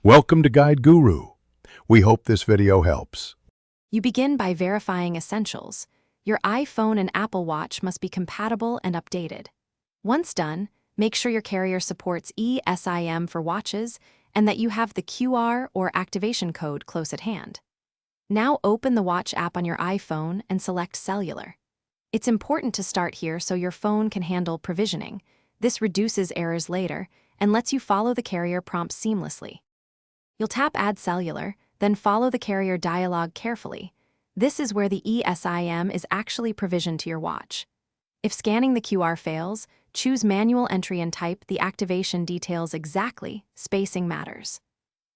Welcome to Guide Guru. We hope this video helps. You begin by verifying essentials. Your iPhone and Apple Watch must be compatible and updated. Once done, make sure your carrier supports Esim for watches and that you have the QR or activation code close at hand. Now open the Watch app on your iPhone and select Cellular. It's important to start here so your phone can handle provisioning. This reduces errors later and lets you follow the carrier prompts seamlessly. You'll tap Add Cellular, then follow the carrier dialog carefully. This is where the Esim is actually provisioned to your watch. If scanning the QR fails, choose Manual Entry and type the activation details exactly. Spacing matters.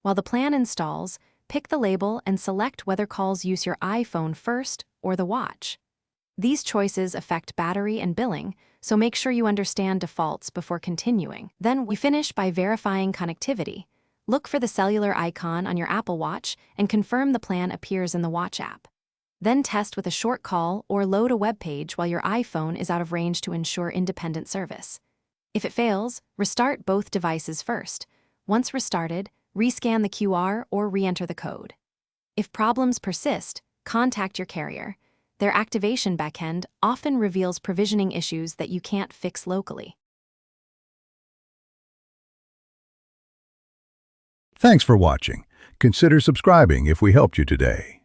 While the plan installs, pick the label and select whether calls use your iPhone first or the watch. These choices affect battery and billing, so make sure you understand defaults before continuing. Then we finish by verifying connectivity. Look for the cellular icon on your Apple Watch and confirm the plan appears in the Watch app. Then test with a short call or load a web page while your iPhone is out of range to ensure independent service. If it fails, restart both devices first. Once restarted, rescan the QR or re-enter the code. If problems persist, contact your carrier. Their activation backend often reveals provisioning issues that you can't fix locally. Thanks for watching. Consider subscribing if we helped you today.